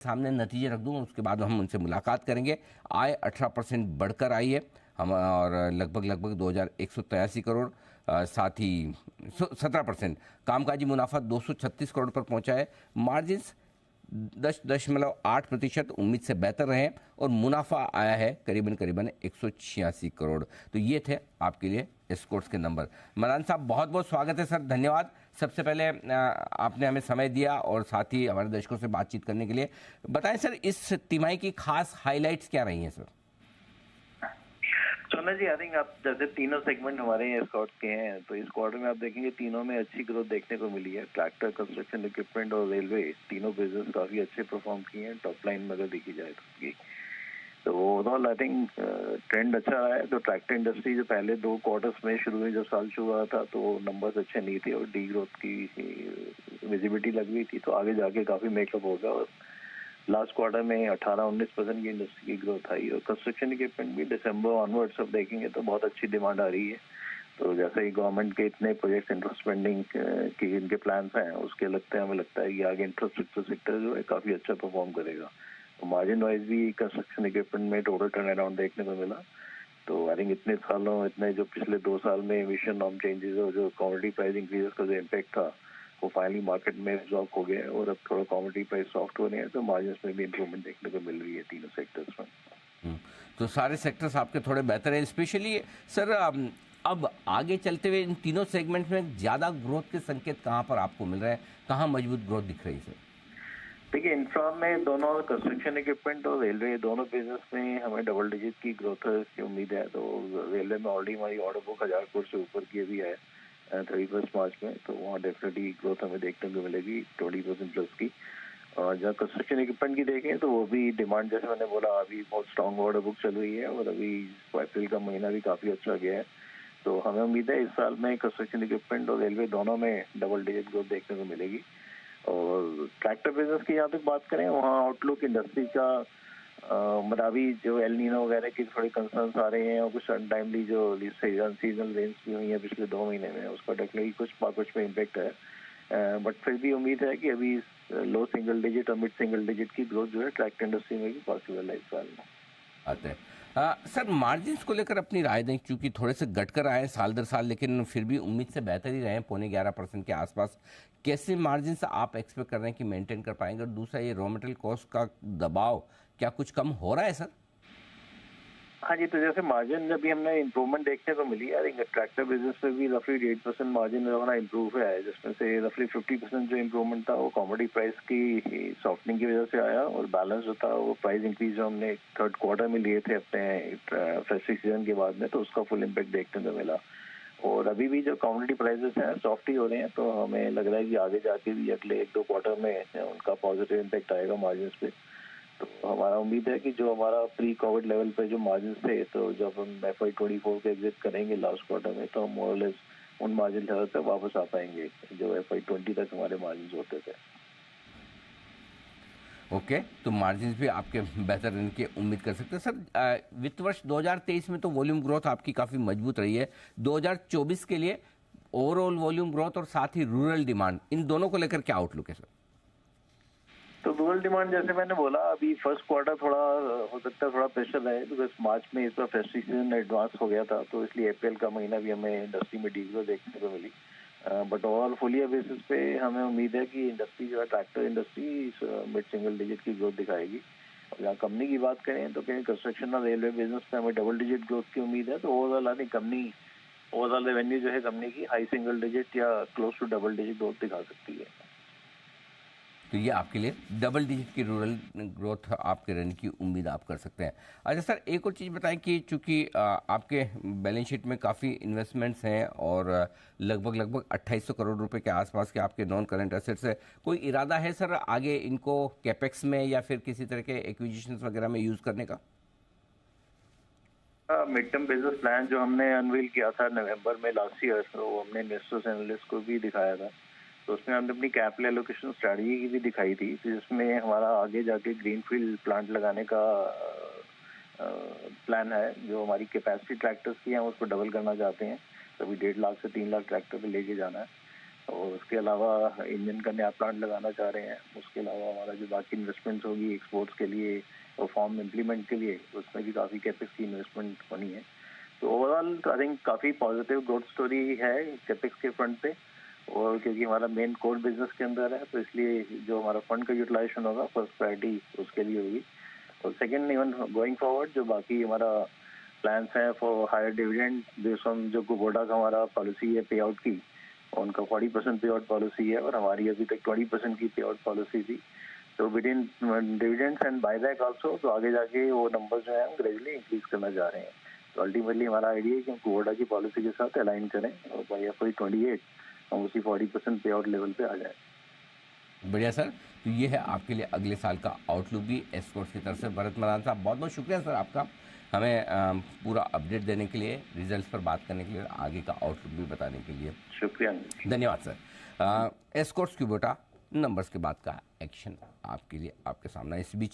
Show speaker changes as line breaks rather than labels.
सामने नतीजे रख दूँ, उसके बाद हम उनसे मुलाकात करेंगे। आय 18% बढ़कर आई है हम, और लगभग 2183 करोड़। साथ ही 17% कामकाजी मुनाफा 236 करोड़ पर पहुंचा है। मार्जिन्स 10.8% उम्मीद से बेहतर रहे, और मुनाफा आया है करीबन 186 करोड़। तो ये थे आपके लिए एस्कॉर्ट्स के नंबर। मरान साहब, बहुत बहुत स्वागत है सर, धन्यवाद। सबसे पहले आपने हमें समय दिया और साथ ही हमारे दर्शकों से बातचीत करने के लिए। बताएं सर, इस तिमाही की खास हाइलाइट्स क्या रही हैं सर?
सोना जी, आई थिंक आप जैसे तीनों सेगमेंट हमारे एस्कॉर्ट के हैं, तो इस क्वार्टर में आप देखेंगे तीनों में अच्छी ग्रोथ देखने को मिली है। ट्रैक्टर, कंस्ट्रक्शन इक्विपमेंट और रेलवे, तीनों बिजनेस काफी अच्छे परफॉर्म किए हैं टॉप लाइन में अगर देखी जाए तो ओवरऑल आई थिंक ट्रेंड अच्छा रहा है। तो ट्रैक्टर इंडस्ट्री जो पहले 2 क्वार्टर्स में शुरू में जो साल शुरू हुआ था तो नंबर्स अच्छे नहीं थे और डी ग्रोथ की विजिबिलिटी लग रही थी, तो आगे जाके काफी मेकअप होगा। और लास्ट क्वार्टर में 18-19% की इंडस्ट्री की ग्रोथ आई। और कंस्ट्रक्शन इक्विपमेंट भी दिसंबर ऑनवर्ड्स अब देखेंगे तो बहुत अच्छी डिमांड आ रही है। तो जैसे ही गवर्नमेंट के इतने प्रोजेक्ट इंफ्रास्पेंडिंग की इनके प्लान्स हैं, उसके लगते हैं, हमें लगता है कि आगे इंफ्रास्ट्रक्चर सेक्टर जो है काफी अच्छा परफॉर्म करेगा। तो मार्जिन वाइज भी कंस्ट्रक्शन इक्विपमेंट में टोटल टर्न अराउंड देखने को मिला। तो आई थिंक इतने जो पिछले 2 साल में एमिशन नॉर्म चेंजेस और जो कमोडिटी प्राइस इंक्रीजेस का जो इम्पैक्ट था वो फाइनली मार्केट में एब्जॉर्ब हो गया है, और अब थोड़ा कमोडिटी प्राइस सॉफ्ट हो रहे हैं, तो मार्जिन में भी इंप्रूवमेंट देखने को मिल रही है तीनों सेक्टर्स में।
तो सारे सेक्टर्स आपके थोड़े बेहतर हैं, स्पेशली सर अब आगे चलते हुए इन तीनों सेगमेंट में ज़्यादा ग्रोथ के संकेत कहाँ पर आपको मिल रहे हैं, कहाँ मजबूत ग्रोथ दिख रही है सर?
देखिए, इंफ्रा में दोनों कंस्ट्रक्शन इक्विपमेंट और रेलवे दोनों बिजनेस में हमें डबल डिजिट की ग्रोथ की उम्मीद है। तो रेलवे में ऑलरेडी हमारी ऑर्डर बुक 1000 करोड़ से ऊपर की भी है 31 मार्च में, तो वहाँ डेफिनेटली ग्रोथ हमें देखने को मिलेगी 20% प्लस की। और जहाँ कंस्ट्रक्शन इक्विपमेंट की देखें तो वो भी डिमांड, जैसे मैंने बोला, अभी बहुत स्ट्रॉन्ग ऑर्डर बुक चल रही है और अभी अप्रैल का महीना भी काफी अच्छा गया है। तो हमें उम्मीद है इस साल में कंस्ट्रक्शन इक्विपमेंट और रेलवे दोनों में डबल डिजिट ग्रोथ देखने को मिलेगी। और ट्रैक्टर बिजनेस की यहाँ तक बात करें, वहाँ आउटलुक इंडस्ट्री का मतलब अभी जो एल नीनो वगैरह की थोड़े कंसर्न्स आ रहे हैं और कुछ अनटाइमली जो सीजनल रेंज भी हुई है पिछले 2 महीने में, उसका डेफिनेटली कुछ में इम्पेक्ट है। बट फिर भी उम्मीद है कि अभी लो सिंगल डिजिट और मिड सिंगल डिजिट की ग्रोथ जो है ट्रैक्टर इंडस्ट्री में भी पॉसिबल है इस साल में।
आते हैं सर, मार्जिन्स को लेकर अपनी राय दें, क्योंकि थोड़े से घट कर आए हैं साल दर साल, लेकिन फिर भी उम्मीद से बेहतर ही रहे हैं, 11.5% के आसपास। कैसे मार्जिन्स आप एक्सपेक्ट कर रहे हैं कि मेंटेन कर पाएंगे? और दूसरा, ये रॉ मटेरियल कॉस्ट का दबाव क्या कुछ कम हो रहा है सर?
हाँ जी, तो जैसे मार्जिन अभी हमने इम्प्रूवमेंट देखने को मिली है। ट्रैक्टर बिजनेस में भी रफली 8% मार्जिन हमारा इम्प्रूव है, जिसमें से रफली 50% जो इम्प्रूवमेंट था वो कॉमोडिटी प्राइस की सॉफ्टनिंग की वजह से आया, और बैलेंस जो था वो प्राइस इंक्रीज जो हमने थर्ड क्वार्टर में लिए थे अपने फेस्टिव सीजन के बाद में, तो उसका फुल इम्पैक्ट देखने को मिला। और अभी भी जो कॉमोडिटी प्राइसेस हैं सॉफ्ट ही हो रहे हैं, तो हमें लग रहा है कि आगे जाके भी अगले 1-2 क्वार्टर में उनका पॉजिटिव इम्पैक्ट आएगा मार्जिन पे। तो हमारा उम्मीद है कि जो हमारा प्री कोविड लेवल पे जो मार्जिन थे, तो जब हम FY24 के एग्जिट करेंगे लास्ट क्वार्टर में, तो हम मोर और लेस उन मार्जिन लेवल पे वापस आ पाएंगे जो FY20 तक हमारे मार्जिन होते थे।
ओके, तो मार्जिन्स भी आपके बेहतर रहने की उम्मीद कर सकते हैं सर। वित्त वर्ष 2023 में तो वॉल्यूम ग्रोथ आपकी काफ़ी मजबूत रही है। 2024 के लिए ओवरऑल वॉल्यूम ग्रोथ और साथ ही रूरल डिमांड, इन दोनों को लेकर क्या आउटलुक है सर?
तो रूरल डिमांड, जैसे मैंने बोला, अभी फर्स्ट क्वार्टर थोड़ा हो सकता है थोड़ा प्रेशर रहे, बिकॉज मार्च में इस बार फेस्टिव सीजन एडवांस हो गया था, तो इसलिए अप्रैल का महीना भी हमें इंडस्ट्री में डीग्रोथ देखने को मिली। But overall full year basis पे हमें उम्मीद है कि इंडस्ट्री जो है tractor industry mid single digit की ग्रोथ दिखाएगी। और जहाँ कंपनी की बात करें तो कहीं कंस्ट्रक्शन और रेलवे बिजनेस में हमें डबल डिजिट ग्रोथ की उम्मीद है। तो overall I think company overall revenue जो है कंपनी की हाई सिंगल डिजिट या close to double digit growth दिखा सकती है।
तो ये आपके लिए डबल डिजिट की रूरल ग्रोथ आपके रहने की उम्मीद आप कर सकते हैं। अच्छा सर, एक और चीज़ बताएं कि चूंकि आपके बैलेंस शीट में काफ़ी इन्वेस्टमेंट्स हैं और लगभग 2800 करोड़ रुपए के आसपास के आपके नॉन करंट एसेट्स है, कोई इरादा है सर आगे इनको कैपेक्स में या फिर किसी तरह के एक्विजिशंस वगैरह में यूज़ करने का?
मिड टर्म बिजनेस प्लान जो हमने अनवील किया था नवंबर में लास्ट ईयर, तो हमने इन्वेस्टर्स एनालिस्ट को भी दिखाया था। तो उसमें हमने अपनी कैपिटल एलोकेशन स्ट्रेटजी की भी दिखाई थी, जिसमें हमारा आगे जाके ग्रीनफील्ड प्लांट लगाने का प्लान है। जो हमारी कैपेसिटी ट्रैक्टर्स की है उसको डबल करना चाहते हैं, तो अभी 1.5 लाख से 3 लाख ट्रैक्टर पे लेके जाना है। और उसके अलावा इंजन का नया प्लांट लगाना चाह रहे हैं। उसके अलावा हमारा जो बाकी इन्वेस्टमेंट्स होगी एक्सपोर्ट्स के लिए और फॉर्म इम्प्लीमेंट के लिए, उसमें भी काफ़ी कैपेक्स की इन्वेस्टमेंट होनी है। तो ओवरऑल आई थिंक काफ़ी पॉजिटिव ग्रोथ स्टोरी है कैपेक्स के फ्रंट पे। और क्योंकि हमारा मेन कोर बिजनेस के अंदर है, तो इसलिए जो हमारा फंड का यूटिलाइजेशन होगा फर्स्ट प्रायोरिटी उसके लिए होगी। और सेकंड, इवन गोइंग फॉरवर्ड जो बाकी हमारा प्लान्स हैं for higher dividend based on जो कुबोटा का हमारा पॉलिसी है पे आउट की, उनका 40% पे आउट पॉलिसी है और हमारी अभी तक 20% की पे आउट पॉलिसी थी। तो between dividends and buyback also, तो आगे जाके वो नंबर जो है हम ग्रेजुअली इंक्रीज करना जा रहे हैं। तो अल्टीमेटली हमारा आइडिया है कि हम कुबोटा की पॉलिसी के साथ अलाइन करें और बाई FY 28 हम उसी 40% पे आउट लेवल पे आ जाए।
बढ़िया सर। तो ये है आपके लिए अगले साल का आउटलुक भी एस्कॉर्ट्स की तरफ से। भरत मदान साहब, बहुत बहुत शुक्रिया सर आपका, हमें पूरा अपडेट देने के लिए, रिजल्ट्स पर बात करने के लिए और आगे का आउटलुक भी बताने के लिए।
शुक्रिया।
धन्यवाद सर। एस्कॉर्ट्स क्यूबोटा नंबर्स के बाद का एक्शन आपके लिए, आपके सामने। इस बीच